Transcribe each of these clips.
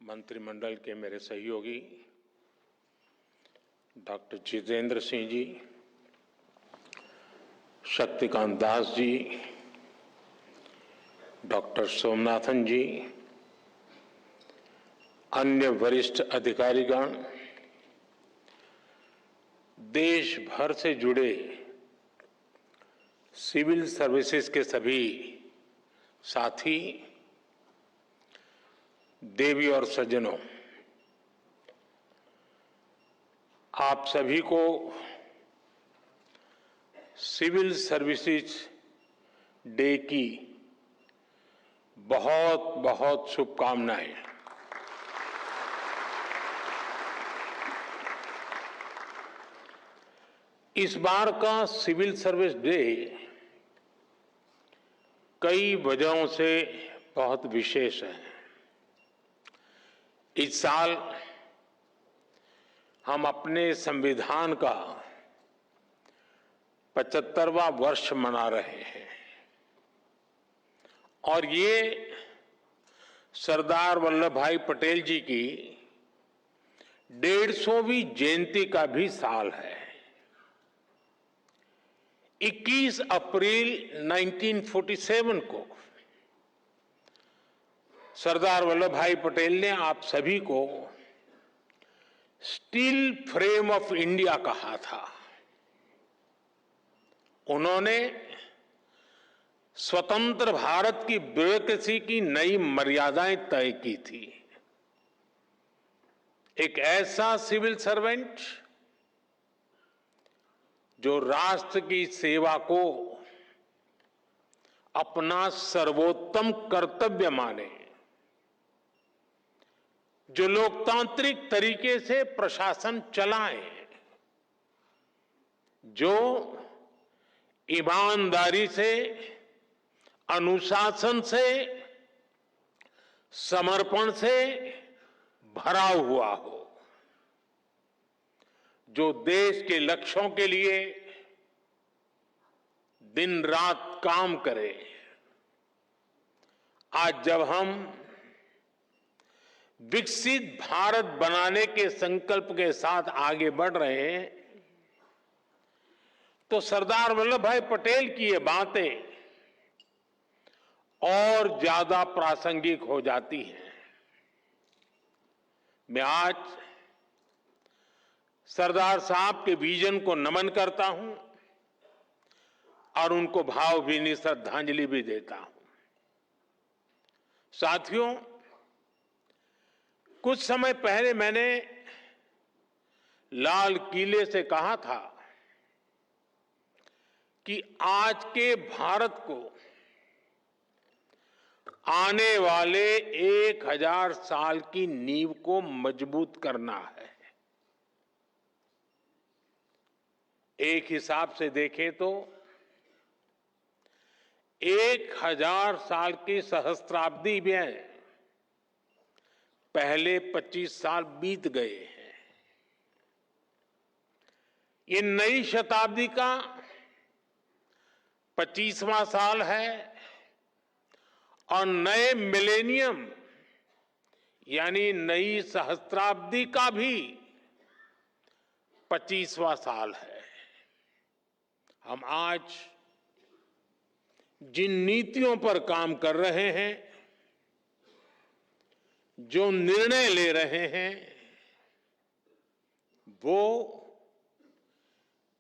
मंत्रिमंडल के मेरे सहयोगी डॉक्टर जितेंद्र सिंह जी, शक्तिकांत दास जी, डॉक्टर सोमनाथन जी, अन्य वरिष्ठ अधिकारीगण, देश भर से जुड़े सिविल सर्विसेज के सभी साथी, देवी और सज्जनों, आप सभी को सिविल सर्विसेज डे की बहुत बहुत शुभकामनाएं। इस बार का सिविल सर्विस डे कई वजहों से बहुत विशेष है। इस साल हम अपने संविधान का 75वां वर्ष मना रहे हैं और ये सरदार वल्लभ भाई पटेल जी की 150वीं जयंती का भी साल है। 21 अप्रैल 1947 को सरदार वल्लभ भाई पटेल ने आप सभी को स्टील फ्रेम ऑफ इंडिया कहा था। उन्होंने स्वतंत्र भारत की ब्यूरोक्रेसी की नई मर्यादाएं तय की थी। एक ऐसा सिविल सर्वेंट जो राष्ट्र की सेवा को अपना सर्वोत्तम कर्तव्य माने, जो लोकतांत्रिक तरीके से प्रशासन चलाए, जो ईमानदारी से, अनुशासन से, समर्पण से भरा हुआ हो, जो देश के लक्ष्यों के लिए दिन रात काम करे। आज जब हम विकसित भारत बनाने के संकल्प के साथ आगे बढ़ रहे हैं, तो सरदार वल्लभ भाई पटेल की ये बातें और ज्यादा प्रासंगिक हो जाती हैं। मैं आज सरदार साहब के विजन को नमन करता हूं और उनको भावभीनी श्रद्धांजलि भी देता हूं। साथियों, कुछ समय पहले मैंने लाल किले से कहा था कि आज के भारत को आने वाले 1000 साल की नींव को मजबूत करना है। एक हिसाब से देखें तो 1000 साल की सहस्त्राब्दी में पहले 25 साल बीत गए हैं। ये नई शताब्दी का 25वां साल है और नए मिलेनियम यानी नई सहस्त्राब्दी का भी 25वां साल है। हम आज जिन नीतियों पर काम कर रहे हैं, जो निर्णय ले रहे हैं, वो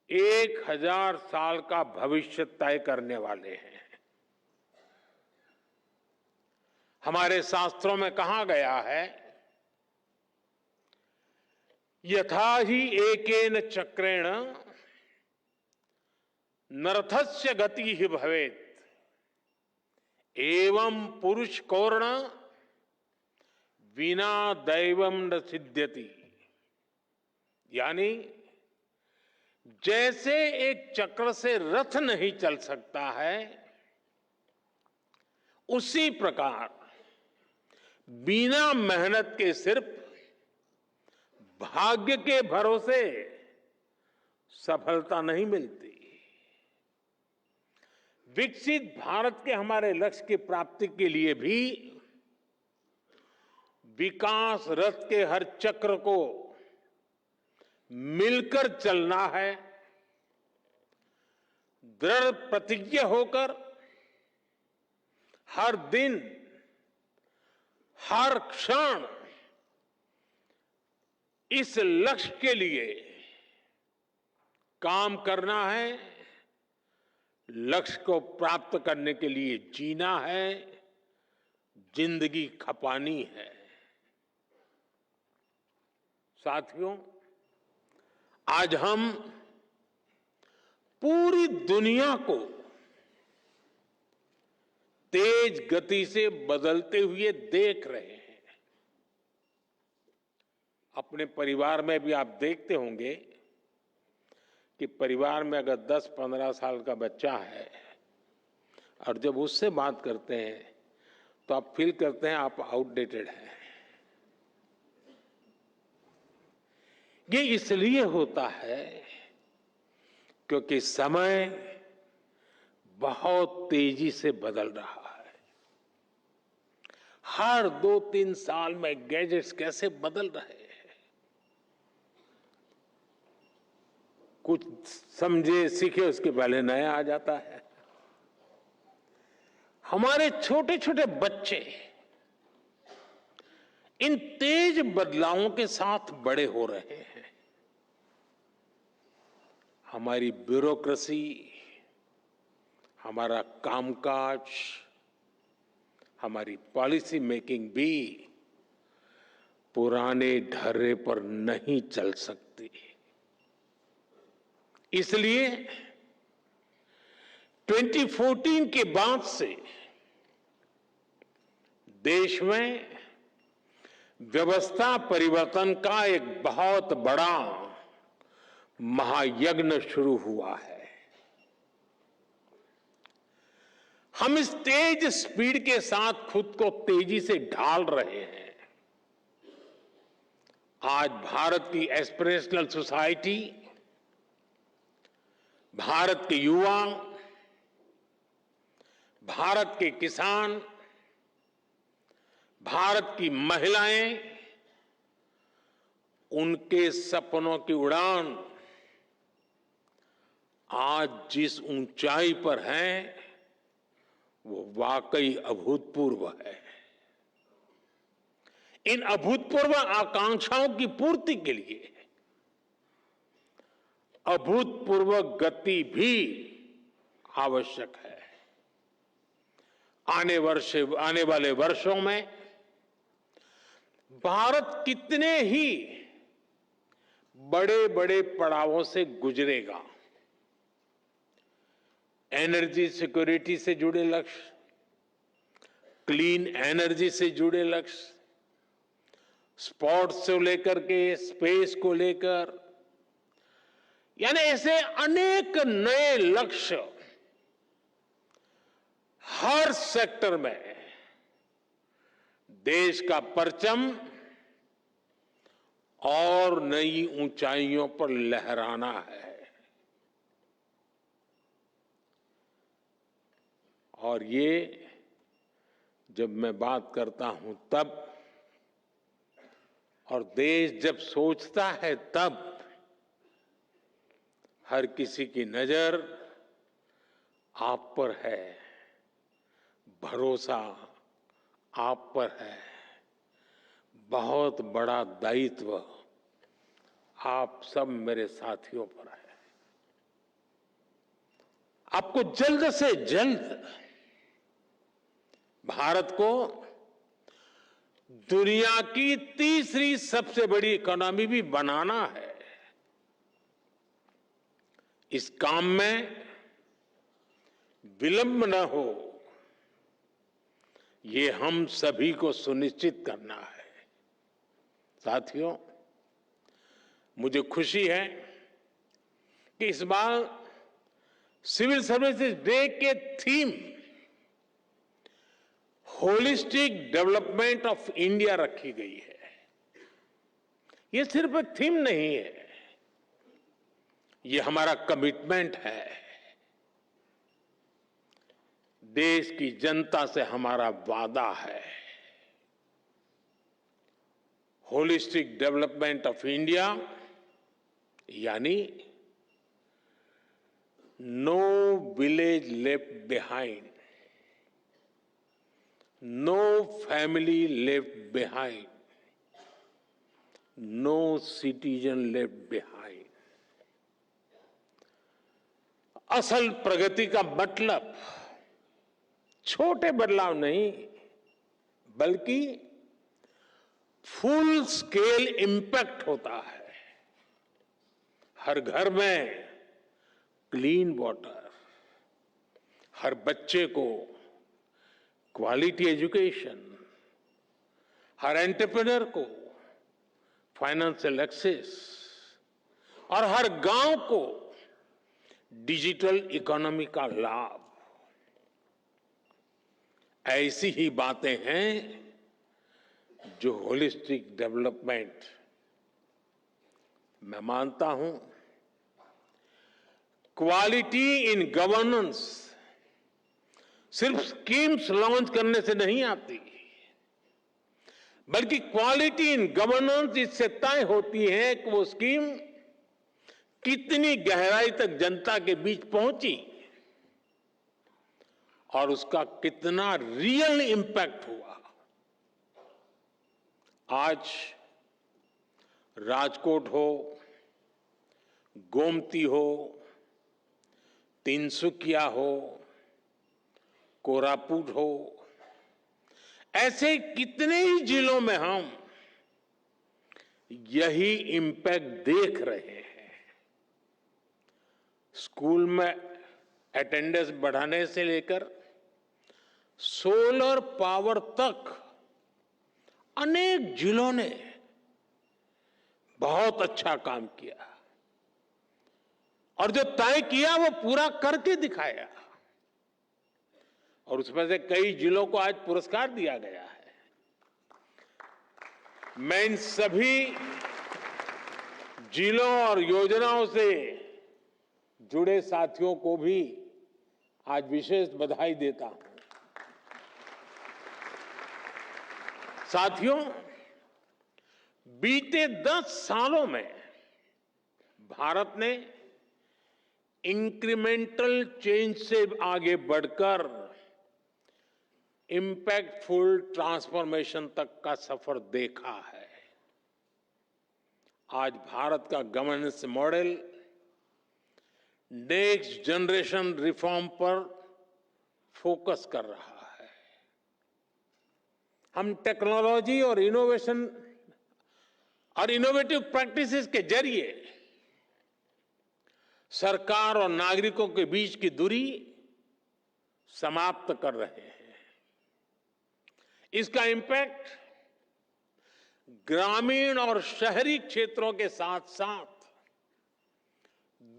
1000 साल का भविष्य तय करने वाले हैं। हमारे शास्त्रों में कहा गया है, यथा ही एकेन चक्रेण नरथस्य गति ही भवेत् एवं पुरुष कौर्ण विना दैवम न सिद्ध्यति। यानी जैसे एक चक्र से रथ नहीं चल सकता है, उसी प्रकार बिना मेहनत के सिर्फ भाग्य के भरोसे सफलता नहीं मिलती। विकसित भारत के हमारे लक्ष्य की प्राप्ति के लिए भी विकास रथ के हर चक्र को मिलकर चलना है, दृढ़ प्रतिज्ञ होकर हर दिन, हर क्षण इस लक्ष्य के लिए काम करना है, लक्ष्य को प्राप्त करने के लिए जीना है, जिंदगी खपानी है। साथियों, आज हम पूरी दुनिया को तेज गति से बदलते हुए देख रहे हैं। अपने परिवार में भी आप देखते होंगे कि परिवार में अगर 10-15 साल का बच्चा है और जब उससे बात करते हैं तो आप फील करते हैं आप आउटडेटेड हैं। ये इसलिए होता है क्योंकि समय बहुत तेजी से बदल रहा है। हर 2-3 साल में गैजेट्स कैसे बदल रहे हैं, कुछ समझे सीखे उसके पहले नया आ जाता है। हमारे छोटे छोटे बच्चे इन तेज बदलावों के साथ बड़े हो रहे हैं। हमारी ब्यूरोक्रेसी, हमारा कामकाज, हमारी पॉलिसी मेकिंग भी पुराने ढर्रे पर नहीं चल सकती। इसलिए 2014 के बाद से देश में व्यवस्था परिवर्तन का एक बहुत बड़ा महायज्ञ शुरू हुआ है। हम इस तेज स्पीड के साथ खुद को तेजी से ढाल रहे हैं। आज भारत की एस्पिरेशनल सोसाइटी, भारत के युवा, भारत के किसान, भारत की महिलाएं, उनके सपनों की उड़ान आज जिस ऊंचाई पर है वो वाकई अभूतपूर्व है। इन अभूतपूर्व आकांक्षाओं की पूर्ति के लिए अभूतपूर्व गति भी आवश्यक है। आने वाले वर्षों में भारत कितने ही बड़े बड़े पड़ावों से गुजरेगा। एनर्जी सिक्योरिटी से जुड़े लक्ष्य, क्लीन एनर्जी से जुड़े लक्ष्य, स्पोर्ट्स से लेकर के स्पेस को लेकर, यानी ऐसे अनेक नए लक्ष्य हर सेक्टर में देश का परचम और नई ऊंचाइयों पर लहराना है। और ये जब मैं बात करता हूं तब, और देश जब सोचता है तब, हर किसी की नजर आप पर है, भरोसा आप पर है, बहुत बड़ा दायित्व आप सब मेरे साथियों पर है। आपको जल्द से जल्द भारत को दुनिया की तीसरी सबसे बड़ी इकोनॉमी भी बनाना है। इस काम में विलंब न हो, ये हम सभी को सुनिश्चित करना है। साथियों, मुझे खुशी है कि इस बार सिविल सर्विसेज डे के theme holistic development of India रखी गई है। ये सिर्फ एक थीम नहीं है, ये हमारा कमिटमेंट है। देश की जनता से हमारा वादा है। होलिस्टिक डेवलपमेंट ऑफ इंडिया, यानी no village left behind, no family left behind, no citizen left behind. असल प्रगति का मतलब छोटे बदलाव नहीं, बल्कि फुल स्केल इंपैक्ट होता है। हर घर में क्लीन वाटर, हर बच्चे को क्वालिटी एजुकेशन, हर एंटरप्रेन्योर को फाइनेंशियल एक्सेस और हर गांव को डिजिटल इकोनॉमी का लाभ। ऐसी ही बातें हैं जो होलिस्टिक डेवलपमेंट, मैं मानता हूं, क्वालिटी इन गवर्नेंस सिर्फ स्कीम्स लॉन्च करने से नहीं आती, बल्कि क्वालिटी इन गवर्नेंस इससे तय होती है कि वो स्कीम कितनी गहराई तक जनता के बीच पहुंची और उसका कितना रियल इंपैक्ट हुआ। आज राजकोट हो, गोमती हो, तिनसुकिया हो, कोरापुट हो, ऐसे कितने ही जिलों में हम यही इंपैक्ट देख रहे हैं। स्कूल में अटेंडेंस बढ़ाने से लेकर सोलर पावर तक अनेक जिलों ने बहुत अच्छा काम किया और जो तय किया वो पूरा करके दिखाया, और उसमें से कई जिलों को आज पुरस्कार दिया गया है। मैं इन सभी जिलों और योजनाओं से जुड़े साथियों को भी आज विशेष बधाई देता हूं। साथियों, बीते 10 सालों में भारत ने इंक्रीमेंटल चेंज से आगे बढ़कर इंपैक्टफुल ट्रांसफॉर्मेशन तक का सफर देखा है। आज भारत का governance model next generation reform पर फोकस कर रहा है। हम टेक्नोलॉजी और इनोवेशन और इनोवेटिव प्रैक्टिसेस के जरिए सरकार और नागरिकों के बीच की दूरी समाप्त कर रहे हैं। इसका इंपैक्ट ग्रामीण और शहरी क्षेत्रों के साथ साथ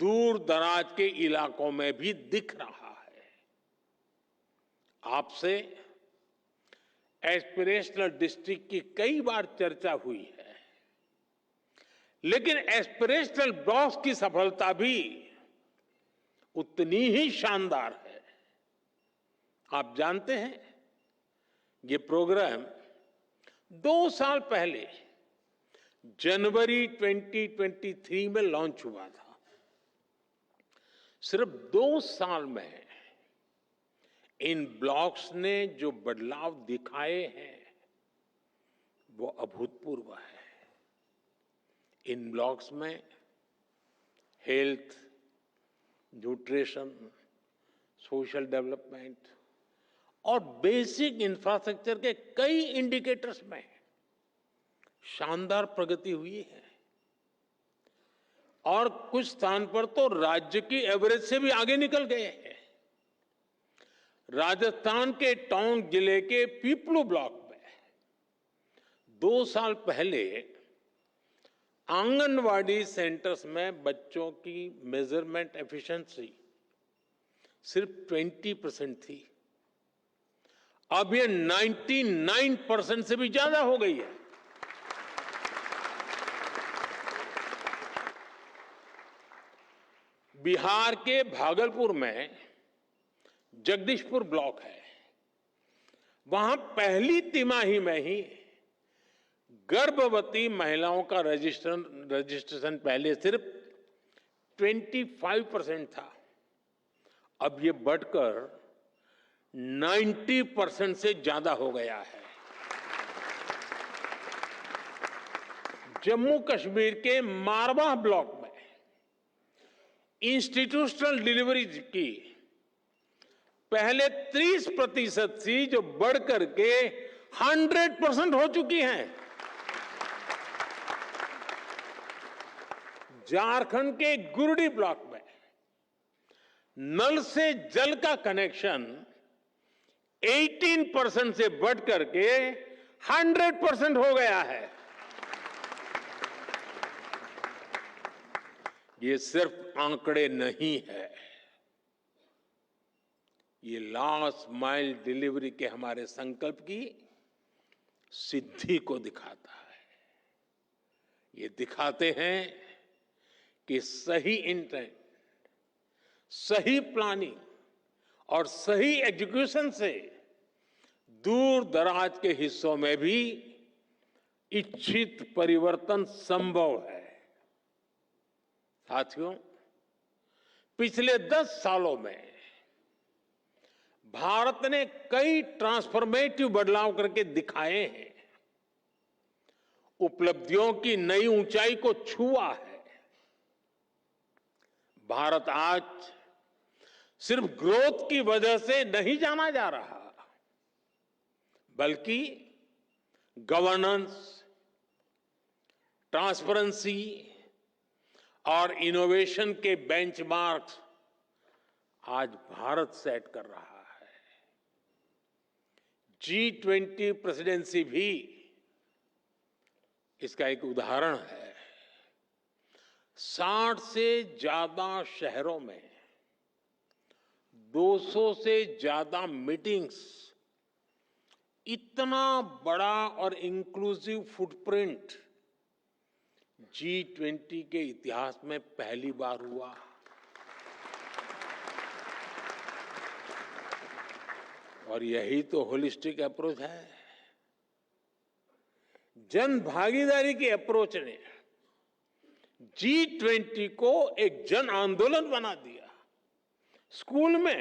दूर दराज के इलाकों में भी दिख रहा है। आपसे एस्पिरेशनल डिस्ट्रिक्ट की कई बार चर्चा हुई है, लेकिन एस्पिरेशनल ब्लॉक्स की सफलता भी उतनी ही शानदार है। आप जानते हैं, ये प्रोग्राम 2 साल पहले जनवरी 2023 में लॉन्च हुआ था। सिर्फ 2 साल में इन ब्लॉक्स ने जो बदलाव दिखाए हैं वो अभूतपूर्व है। इन ब्लॉक्स में हेल्थ, न्यूट्रिशन, सोशल डेवलपमेंट और बेसिक इंफ्रास्ट्रक्चर के कई इंडिकेटर्स में शानदार प्रगति हुई है और कुछ स्थान पर तो राज्य की एवरेज से भी आगे निकल गए हैं। राजस्थान के टोंक जिले के पीपलू ब्लॉक में 2 साल पहले आंगनवाड़ी सेंटर्स में बच्चों की मेजरमेंट एफिशिएंसी सिर्फ 20% थी। अब ये 99% से भी ज्यादा हो गई है। बिहार के भागलपुर में जगदीशपुर ब्लॉक है। वहां पहली तिमाही में ही गर्भवती महिलाओं का रजिस्ट्रेशन पहले सिर्फ 25% था, अब ये बढ़कर 90% से ज्यादा हो गया है। जम्मू कश्मीर के मारवाह ब्लॉक में इंस्टीट्यूशनल डिलीवरी की पहले 30% थी, जो बढ़कर के 100% हो चुकी हैं। झारखंड के गुरडी ब्लॉक में नल से जल का कनेक्शन 18% से बढ़कर के 100% हो गया है। ये सिर्फ आंकड़े नहीं है, ये लास्ट माइल डिलीवरी के हमारे संकल्प की सिद्धि को दिखाता है। ये दिखाते हैं कि सही इंटेंट, सही प्लानिंग और सही एग्जीक्यूशन से दूर दराज के हिस्सों में भी इच्छित परिवर्तन संभव है। साथियों, पिछले 10 सालों में भारत ने कई ट्रांसफॉर्मेटिव बदलाव करके दिखाए हैं, उपलब्धियों की नई ऊंचाई को छुआ है। भारत आज सिर्फ ग्रोथ की वजह से नहीं जाना जा रहा, बल्कि गवर्नेंस, ट्रांसपेरेंसी और इनोवेशन के बेंचमार्क्स आज भारत सेट कर रहा है। G20 प्रेसिडेंसी भी इसका एक उदाहरण है। 60 से ज्यादा शहरों में 200 से ज्यादा मीटिंग्स, इतना बड़ा और इंक्लूसिव फुटप्रिंट G20 के इतिहास में पहली बार हुआ। और यही तो होलिस्टिक अप्रोच है। जन भागीदारी की अप्रोच ने G20 को एक जन आंदोलन बना दिया। स्कूल में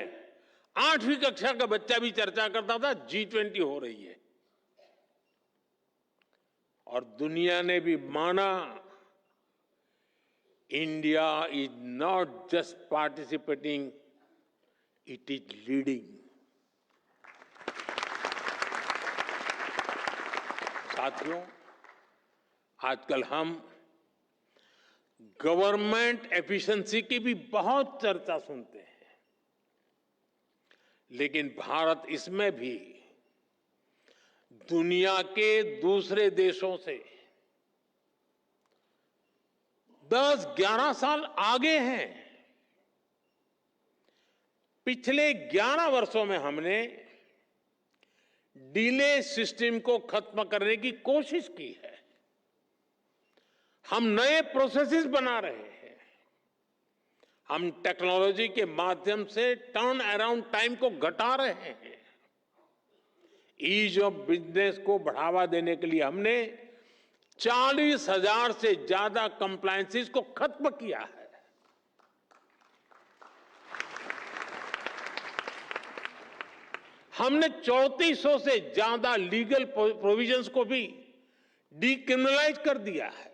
8वीं कक्षा का बच्चा भी चर्चा करता था, G20 हो रही है। और दुनिया ने भी माना, India is not just participating, it is leading. साथियों, आजकल हम गवर्नमेंट एफिशिएंसी की भी बहुत चर्चा सुनते हैं, लेकिन भारत इसमें भी दुनिया के दूसरे देशों से 10-11 साल आगे हैं। पिछले 11 वर्षों में हमने डिले सिस्टम को खत्म करने की कोशिश की है। हम नए प्रोसेसेस बना रहे हैं। हम टेक्नोलॉजी के माध्यम से टर्न अराउंड टाइम को घटा रहे हैं। ईज ऑफ बिजनेस को बढ़ावा देने के लिए हमने 40,000 से ज्यादा कंप्लायंसेस को खत्म किया है। हमने 3400 से ज्यादा लीगल प्रोविजंस को भी डीक्रिमिनलाइज कर दिया है।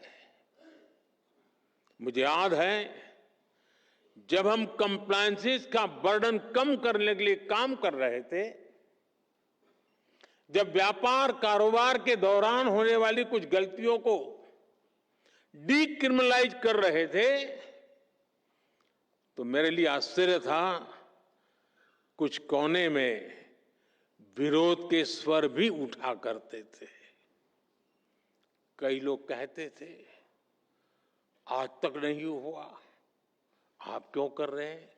मुझे याद है, जब हम कंप्लायंसेस का बर्डन कम करने के लिए काम कर रहे थे, जब व्यापार कारोबार के दौरान होने वाली कुछ गलतियों को डीक्रिमिनलाइज कर रहे थे, तो मेरे लिए आश्चर्य था, कुछ कोने में विरोध के स्वर भी उठा करते थे। कई लोग कहते थे, आज तक नहीं हुआ, आप क्यों कर रहे हैं,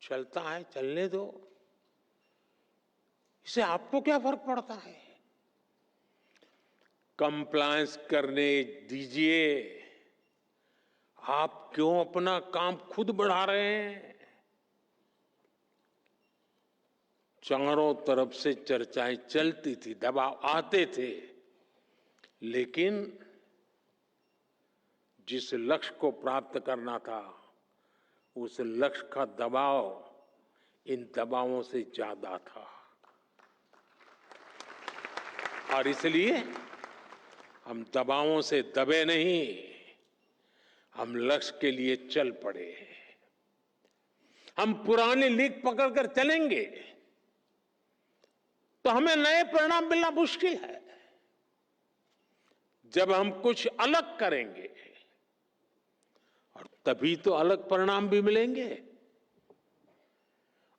चलता है चलने दो, इससे आपको क्या फर्क पड़ता है, कंप्लायंस करने दीजिए, आप क्यों अपना काम खुद बढ़ा रहे हैं। चारों तरफ से चर्चाएं चलती थी, दबाव आते थे, लेकिन जिस लक्ष्य को प्राप्त करना था, उस लक्ष्य का दबाव इन दबावों से ज्यादा था। और इसलिए हम दबावों से दबे नहीं, हम लक्ष्य के लिए चल पड़े। हम पुरानी लीक पकड़कर चलेंगे तो हमें नए परिणाम मिलना मुश्किल है। जब हम कुछ अलग करेंगे और तभी तो अलग परिणाम भी मिलेंगे।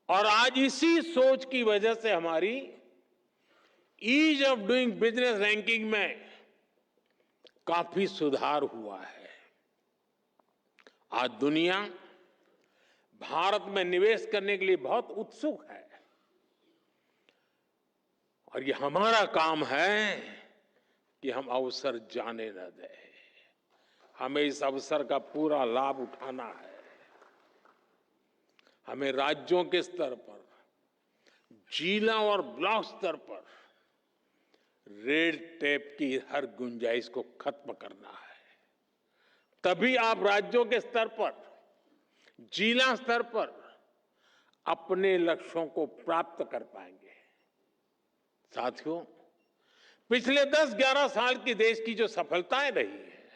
और आज इसी सोच की वजह से हमारी ease of doing business ranking में काफी सुधार हुआ है। आज दुनिया भारत में निवेश करने के लिए बहुत उत्सुक है और ये हमारा काम है कि हम अवसर जाने न दें। हमें इस अवसर का पूरा लाभ उठाना है। हमें राज्यों के स्तर पर, जिला और ब्लॉक स्तर पर रेड टेप की हर गुंजाइश को खत्म करना है। तभी आप राज्यों के स्तर पर, जिला स्तर पर अपने लक्ष्यों को प्राप्त कर पाएंगे। साथियों, पिछले 10-11 साल की देश की जो सफलताएं रही है,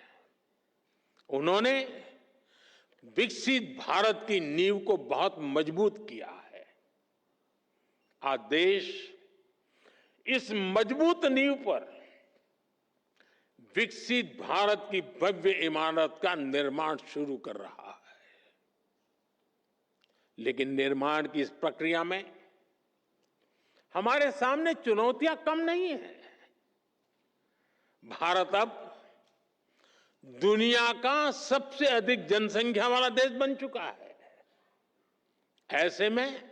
उन्होंने विकसित भारत की नींव को बहुत मजबूत किया है। आज देश इस मजबूत नींव पर विकसित भारत की भव्य इमारत का निर्माण शुरू कर रहा है। लेकिन निर्माण की इस प्रक्रिया में हमारे सामने चुनौतियां कम नहीं है। भारत अब दुनिया का सबसे अधिक जनसंख्या वाला देश बन चुका है। ऐसे में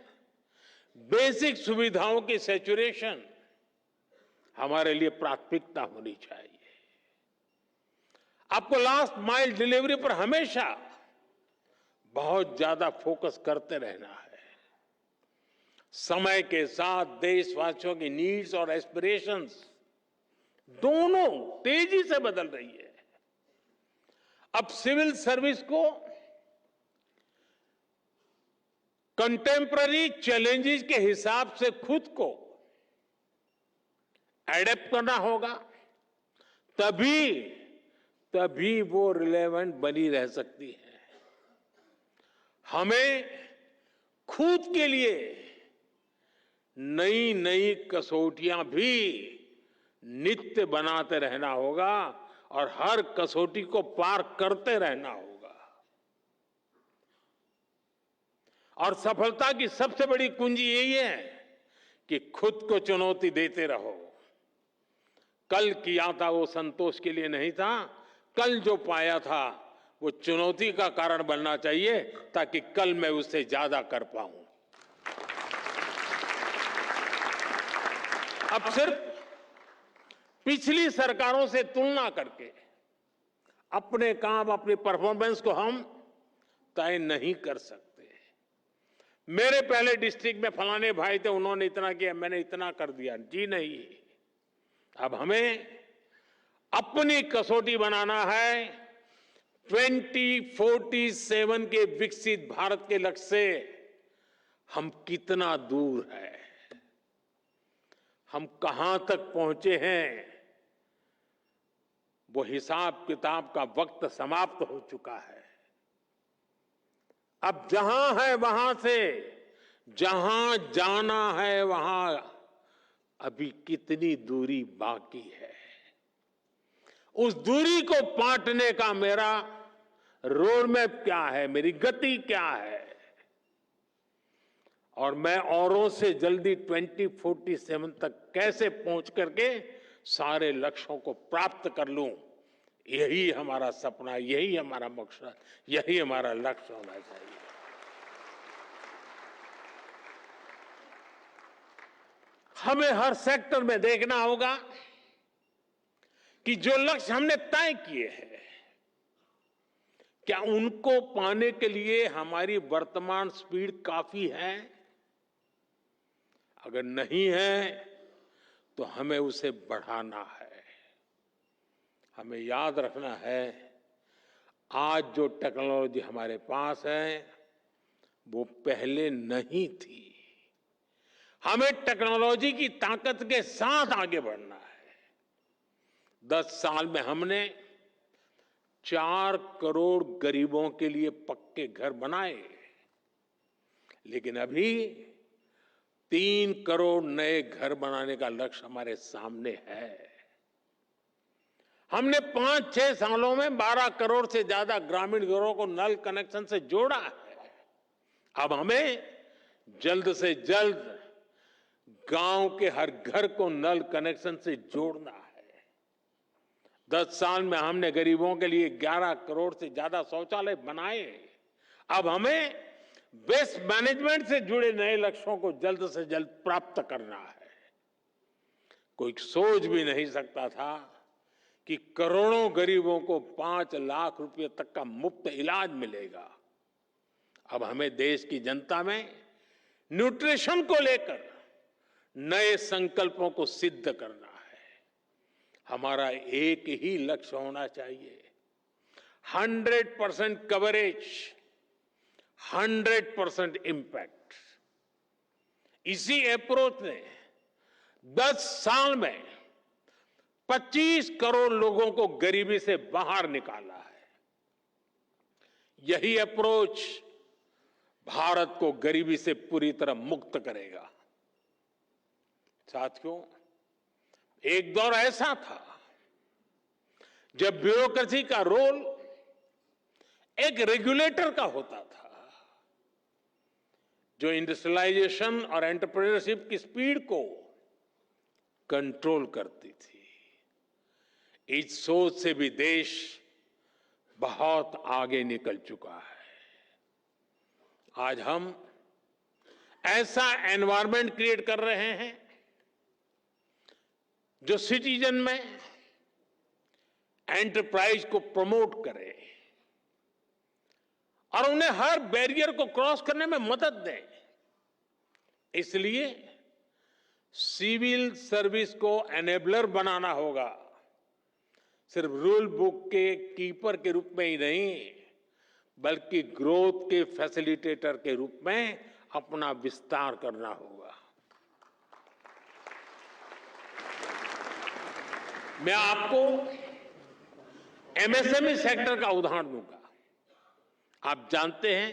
बेसिक सुविधाओं की सैचुरेशन हमारे लिए प्राथमिकता होनी चाहिए। आपको लास्ट माइल डिलीवरी पर हमेशा बहुत ज्यादा फोकस करते रहना है। समय के साथ देशवासियों की नीड्स और एस्पिरेशंस दोनों तेजी से बदल रही है। अब सिविल सर्विस को कंटेम्पररी चैलेंजेस के हिसाब से खुद को एडेप्ट करना होगा, तभी वो रिलेवेंट बनी रह सकती है। हमें खुद के लिए नई नई कसौटियां भी नित्य बनाते रहना होगा और हर कसौटी को पार करते रहना होगा। और सफलता की सबसे बड़ी कुंजी यही है कि खुद को चुनौती देते रहो। कल किया था वो संतोष के लिए नहीं था, कल जो पाया था वो चुनौती का कारण बनना चाहिए ताकि कल मैं उससे ज्यादा कर पाऊं। अब सिर्फ पिछली सरकारों से तुलना करके अपने काम, अपनी परफॉर्मेंस को हम तय नहीं कर सकते। मेरे पहले डिस्ट्रिक्ट में फलाने भाई थे, उन्होंने इतना किया, मैंने इतना कर दिया, जी नहीं। अब हमें अपनी कसौटी बनाना है 2047 के विकसित भारत के लक्ष्य से हम कितना दूर हैं, हम कहां तक पहुंचे हैं। वो हिसाब किताब का वक्त समाप्त हो चुका है। अब जहां है वहां से जहां जाना है वहां अभी कितनी दूरी बाकी है, उस दूरी को पाटने का मेरा रोड मैप क्या है, मेरी गति क्या है, और मैं औरों से जल्दी 2047 तक कैसे पहुंच करके सारे लक्ष्यों को प्राप्त कर लूं। यही हमारा सपना, यही हमारा मकसद, यही हमारा लक्ष्य होना चाहिए। हमें हर सेक्टर में देखना होगा कि जो लक्ष्य हमने तय किए हैं, क्या उनको पाने के लिए हमारी वर्तमान स्पीड काफी है? अगर नहीं है तो हमें उसे बढ़ाना है। हमें याद रखना है, आज जो टेक्नोलॉजी हमारे पास है वो पहले नहीं थी। हमें टेक्नोलॉजी की ताकत के साथ आगे बढ़ना है। 10 साल में हमने 4 करोड़ गरीबों के लिए पक्के घर बनाए, लेकिन अभी 3 करोड़ नए घर बनाने का लक्ष्य हमारे सामने है। हमने 5-6 सालों में 12 करोड़ से ज्यादा ग्रामीण घरों को नल कनेक्शन से जोड़ा है। अब हमें जल्द से जल्द गांव के हर घर को नल कनेक्शन से जोड़ना है। 10 साल में हमने गरीबों के लिए 11 करोड़ से ज्यादा शौचालय बनाए। अब हमें वेस्ट मैनेजमेंट से जुड़े नए लक्ष्यों को जल्द से जल्द प्राप्त करना है। कोई सोच भी नहीं सकता था कि करोड़ों गरीबों को 5 लाख रुपए तक का मुफ्त इलाज मिलेगा। अब हमें देश की जनता में न्यूट्रिशन को लेकर नए संकल्पों को सिद्ध करना है। हमारा एक ही लक्ष्य होना चाहिए, 100% कवरेज, 100% इम्पैक्ट। इसी अप्रोच ने 10 साल में 25 करोड़ लोगों को गरीबी से बाहर निकाला है। यही अप्रोच भारत को गरीबी से पूरी तरह मुक्त करेगा। साथियों, एक दौर ऐसा था जब ब्यूरोक्रेसी का रोल एक रेगुलेटर का होता था, जो इंडस्ट्रियलाइजेशन और एंटरप्रेन्योरशिप की स्पीड को कंट्रोल करती थी। इस सोच से भी देश बहुत आगे निकल चुका है। आज हम ऐसा एनवायरनमेंट क्रिएट कर रहे हैं जो सिटीजन में एंटरप्राइज को प्रमोट करे और उन्हें हर बैरियर को क्रॉस करने में मदद दे। इसलिए सिविल सर्विस को एनेबलर बनाना होगा, सिर्फ रूल बुक के कीपर के रूप में ही नहीं, बल्कि ग्रोथ के फैसिलिटेटर के रूप में अपना विस्तार करना होगा। मैं आपको एमएसएमई सेक्टर का उदाहरण दूंगा। आप जानते हैं,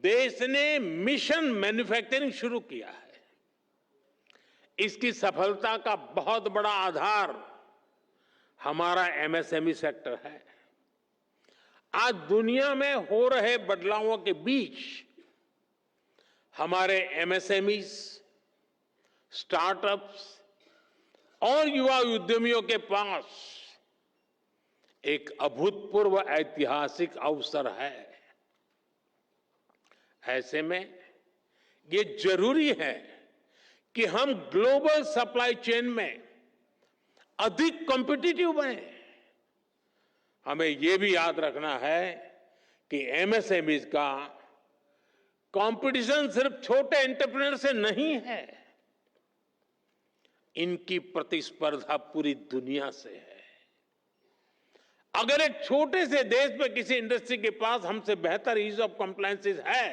देश ने मिशन मैन्युफैक्चरिंग शुरू किया है। इसकी सफलता का बहुत बड़ा आधार हमारा एमएसएमई सेक्टर है। आज दुनिया में हो रहे बदलावों के बीच हमारे एमएसएमई, स्टार्टअप्स और युवा उद्यमियों के पास एक अभूतपूर्व ऐतिहासिक अवसर है। ऐसे में ये जरूरी है कि हम ग्लोबल सप्लाई चेन में अधिक कॉम्पिटिटिव बने। हमें यह भी याद रखना है कि एमएसएमईज का कंपटीशन सिर्फ छोटे एंटरप्रेन्योर से नहीं है, इनकी प्रतिस्पर्धा पूरी दुनिया से है। अगर एक छोटे से देश में किसी इंडस्ट्री के पास हमसे बेहतर ईज ऑफ कंप्लायंसेस है,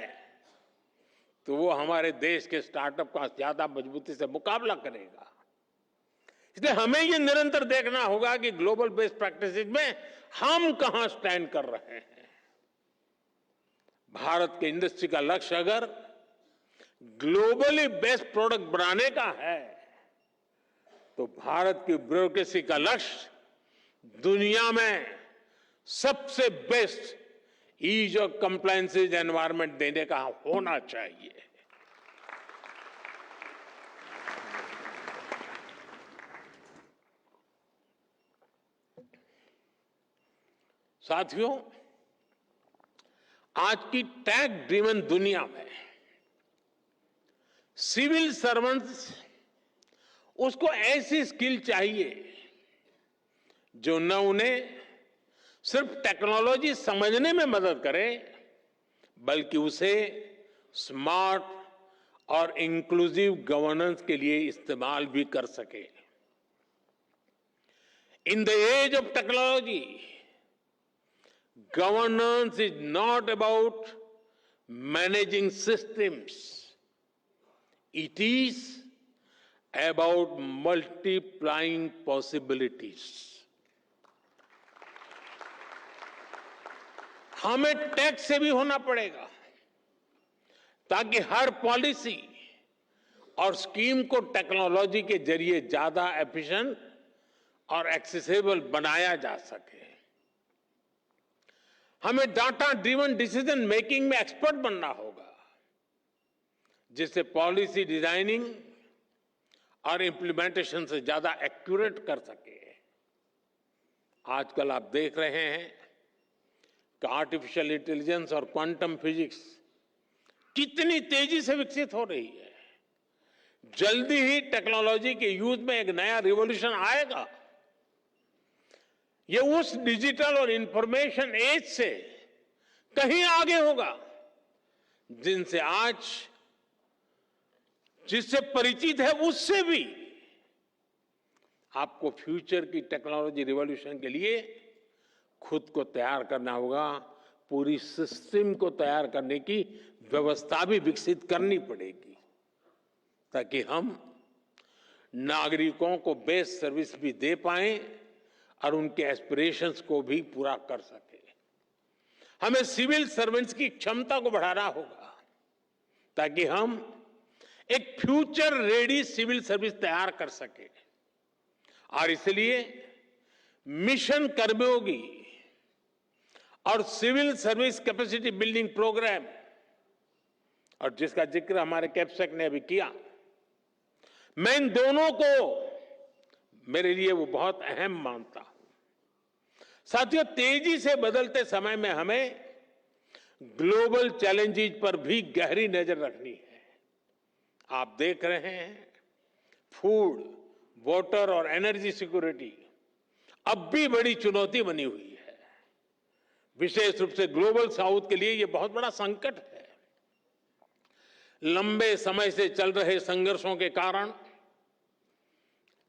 तो वो हमारे देश के स्टार्टअप का ज्यादा मजबूती से मुकाबला करेगा। इसलिए हमें ये निरंतर देखना होगा कि ग्लोबल बेस्ट प्रैक्टिसेस में हम कहां स्टैंड कर रहे हैं। भारत के इंडस्ट्री का लक्ष्य अगर ग्लोबली बेस्ट प्रोडक्ट बनाने का है, तो भारत की ब्यूरोक्रेसी का लक्ष्य दुनिया में सबसे best ease of compliances environment देने का होना चाहिए। साथियों, आज की टैग ड्रिवन दुनिया में सिविल सर्वेंट्स, उसको ऐसी स्किल चाहिए जो न उन्हें सिर्फ टेक्नोलॉजी समझने में मदद करे, बल्कि उसे स्मार्ट और इंक्लूसिव गवर्नेंस के लिए इस्तेमाल भी कर सके। In the age of technology, governance is not about managing systems. It is about multiplying possibilities. हमें टैक्स से भी होना पड़ेगा ताकि हर पॉलिसी और स्कीम को टेक्नोलॉजी के जरिए ज्यादा एफिशिएंट और एक्सेसिबल बनाया जा सके। हमें डाटा ड्रिवन डिसीजन मेकिंग में एक्सपर्ट बनना होगा, जिससे पॉलिसी डिजाइनिंग और इंप्लीमेंटेशन से ज्यादा एक्यूरेट कर सके। आजकल आप देख रहे हैं कि आर्टिफिशियल इंटेलिजेंस और क्वांटम फिजिक्स कितनी तेजी से विकसित हो रही है। जल्दी ही टेक्नोलॉजी के यूज में एक नया रिवॉल्यूशन आएगा। ये उस डिजिटल और इंफॉर्मेशन एज से कहीं आगे होगा जिससे परिचित है उससे भी आपको फ्यूचर की टेक्नोलॉजी रिवॉल्यूशन के लिए खुद को तैयार करना होगा। पूरी सिस्टम को तैयार करने की व्यवस्था भी विकसित करनी पड़ेगी ताकि हम नागरिकों को बेस्ट सर्विस भी दे पाएं और उनके एस्पिरेशंस को भी पूरा कर सके। हमें सिविल सर्वेंट्स की क्षमता को बढ़ाना होगा ताकि हम एक फ्यूचर रेडी सिविल सर्विस तैयार कर सके। और इसलिए मिशन कर्मयोगी और civil service capacity building programme, और जिसका जिक्र हमारे कैप्सेक ने अभी किया, मैं इन दोनों को मेरे लिए वो बहुत अहम मानता हूं। साथियों, तेजी से बदलते समय में हमें ग्लोबल चैलेंजेस पर भी गहरी नजर रखनी है। आप देख रहे हैं फूड, वाटर और एनर्जी सिक्योरिटी अब भी बड़ी चुनौती बनी हुई है। विशेष रूप से ग्लोबल साउथ के लिए यह बहुत बड़ा संकट है। लंबे समय से चल रहे संघर्षों के कारण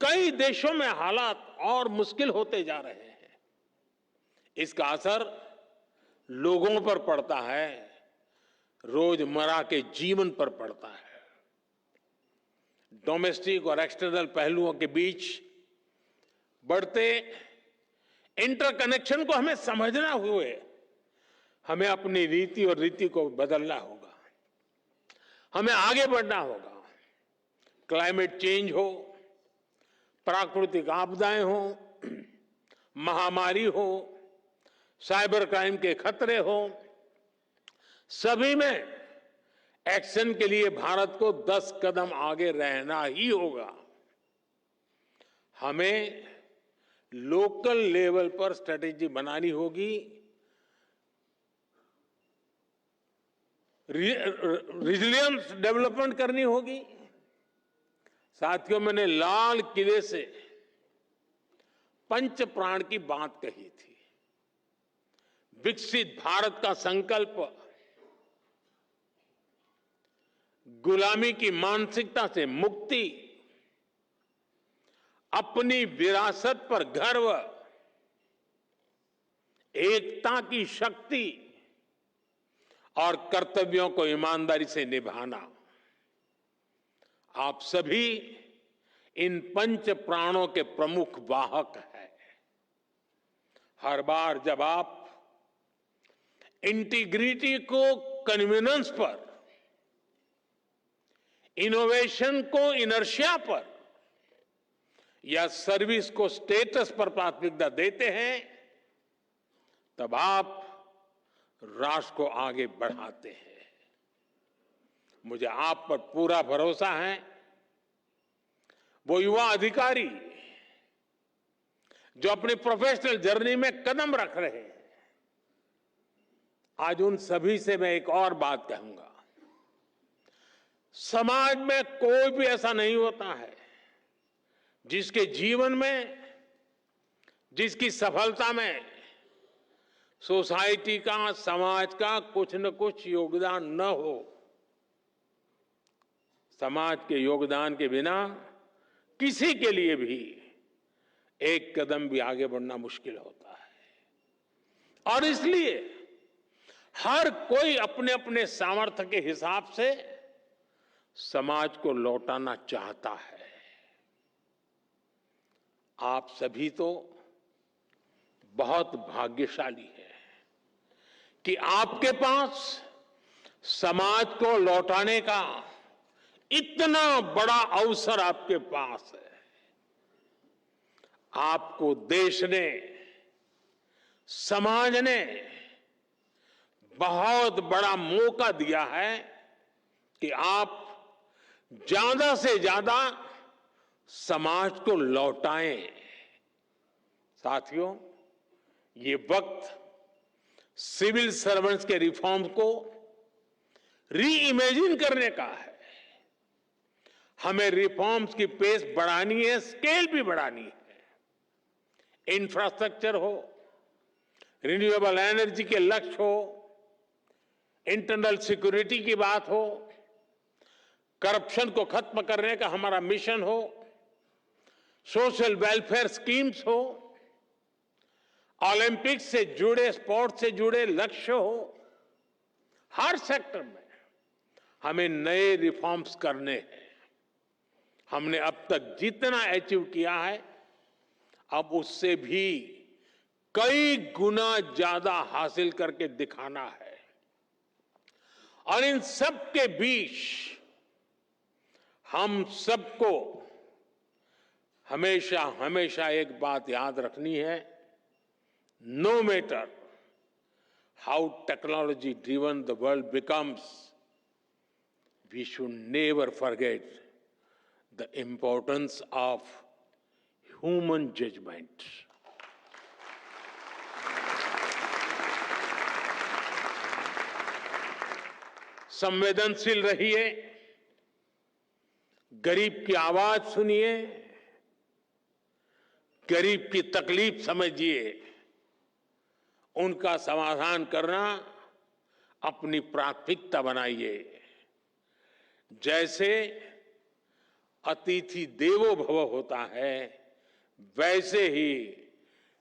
कई देशों में हालात और मुश्किल होते जा रहे हैं। इसका असर लोगों पर पड़ता है, रोजमर्रा के जीवन पर पड़ता है। डोमेस्टिक और एक्सटर्नल पहलुओं के बीच बढ़ते इंटरकनेक्शन को हमें समझना हुए हमें अपनी रीति और रीति को बदलना होगा। हमें आगे बढ़ना होगा। क्लाइमेट चेंज हो, प्राकृतिक आपदाएं हो, महामारी हो, साइबर क्राइम के खतरे हो, सभी में एक्शन के लिए भारत को 10 कदम आगे रहना ही होगा। हमें लोकल लेवल पर स्ट्रेटेजी बनानी होगी, रिजिलियंस डेवलपमेंट करनी होगी। साथियों, मैंने लाल किले से पंच प्राण की बात कही थी। विकसित भारत का संकल्प गुलामी की मानसिकता से मुक्ति, अपनी विरासत पर गर्व, एकता की शक्ति और कर्तव्यों को ईमानदारी से निभाना। आप सभी इन पंच प्राणों के प्रमुख वाहक हैं। हर बार जब आप इंटीग्रिटी को कन्वीनियंस पर, इनोवेशन को इनर्शिया पर या सर्विस को स्टेटस पर प्राथमिकता देते हैं, तब आप राष्ट्र को आगे बढ़ाते हैं। मुझे आप पर पूरा भरोसा है। वो युवा अधिकारी जो अपनी प्रोफेशनल जर्नी में कदम रख रहे हैं, आज उन सभी से मैं एक और बात कहूंगा। समाज में कोई भी ऐसा नहीं होता है जिसके जीवन में, जिसकी सफलता में सोसाइटी का, समाज का कुछ न कुछ योगदान न हो। समाज के योगदान के बिना किसी के लिए भी एक कदम भी आगे बढ़ना मुश्किल होता है। और इसलिए हर कोई अपने अपने सामर्थ्य के हिसाब से समाज को लौटाना चाहता है। आप सभी तो बहुत भाग्यशाली हैं कि आपके पास समाज को लौटाने का इतना बड़ा अवसर आपके पास है। आपको देश ने, समाज ने बहुत बड़ा मौका दिया है कि आप ज्यादा से ज्यादा समाज को लौटाएं। साथियों, ये वक्त सिविल सर्वेंट्स के रिफॉर्म को री इमेजिन करने का है। हमें रिफॉर्म्स की पेस बढ़ानी है, स्केल भी बढ़ानी है। इंफ्रास्ट्रक्चर हो, रिन्यूएबल एनर्जी के लक्ष्य हो, इंटरनल सिक्योरिटी की बात हो, करप्शन को खत्म करने का हमारा मिशन हो, सोशल वेलफेयर स्कीम्स हो, ओलंपिक्स से जुड़े, स्पोर्ट्स से जुड़े लक्ष्य हो, हर सेक्टर में हमें नए रिफॉर्म्स करने हैं। हमने अब तक जितना अचीव किया है, अब उससे भी कई गुना ज्यादा हासिल करके दिखाना है। और इन सब के बीच हम सबको हमेशा हमेशा एक बात याद रखनी है, no matter how technology driven the world becomes, we should never forget the importance of human judgment. संवेदनशील रहिए, गरीब की आवाज सुनिए, गरीब की तकलीफ समझिए, उनका समाधान करना अपनी प्राथमिकता बनाइए। जैसे अतिथि देवो भव होता है, वैसे ही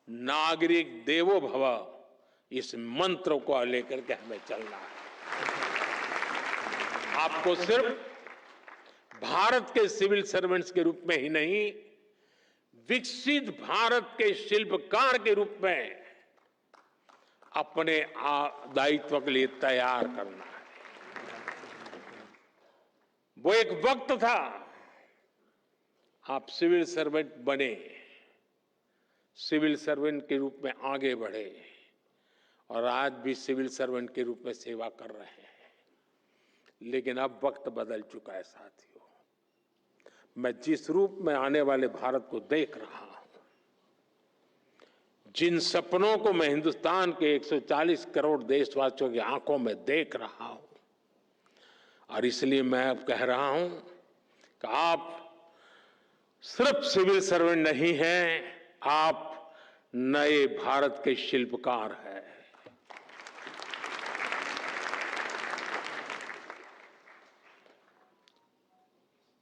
नागरिक देवो भव, इस मंत्र को लेकर के हमें चलना है। आपको सिर्फ भारत के सिविल सर्वेंट्स के रूप में ही नहीं, विकसित भारत के शिल्पकार के रूप में अपने दायित्व के लिए तैयार करना है। वो एक वक्त था, आप सिविल सर्वेंट बने, सिविल सर्वेंट के रूप में आगे बढ़े, और आज भी सिविल सर्वेंट के रूप में सेवा कर रहे हैं। लेकिन अब वक्त बदल चुका है साथियों। मैं जिस रूप में आने वाले भारत को देख रहा हूं, जिन सपनों को मैं हिंदुस्तान के 140 करोड़ देशवासियों की आंखों में देख रहा हूं, और इसलिए मैं अब कह रहा हूं कि आप सिर्फ सिविल सर्वेंट नहीं हैं, आप नए भारत के शिल्पकार हैं।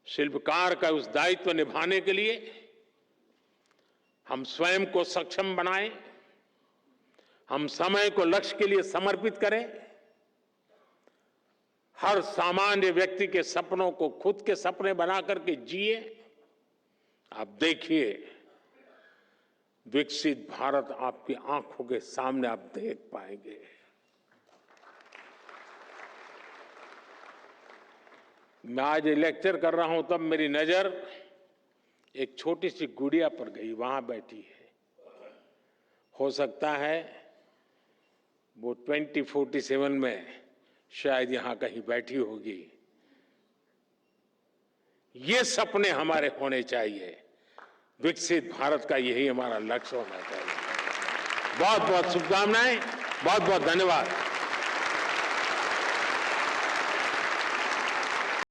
शिल्पकार का उस दायित्व निभाने के लिए हम स्वयं को सक्षम बनाएं, हम समय को लक्ष्य के लिए समर्पित करें, हर सामान्य व्यक्ति के सपनों को खुद के सपने बना करके जिए। आप देखिए, विकसित भारत आपकी आंखों के सामने आप देख पाएंगे। मैं आज लेक्चर कर रहा हूं, तब मेरी नजर एक छोटी सी गुड़िया पर गई, वहां बैठी है। हो सकता है वो 2047 में शायद यहां कहीं बैठी होगी। ये सपने हमारे होने चाहिए, विकसित भारत का यही हमारा लक्ष्य होना चाहिए। बहुत बहुत शुभकामनाएं, बहुत बहुत धन्यवाद।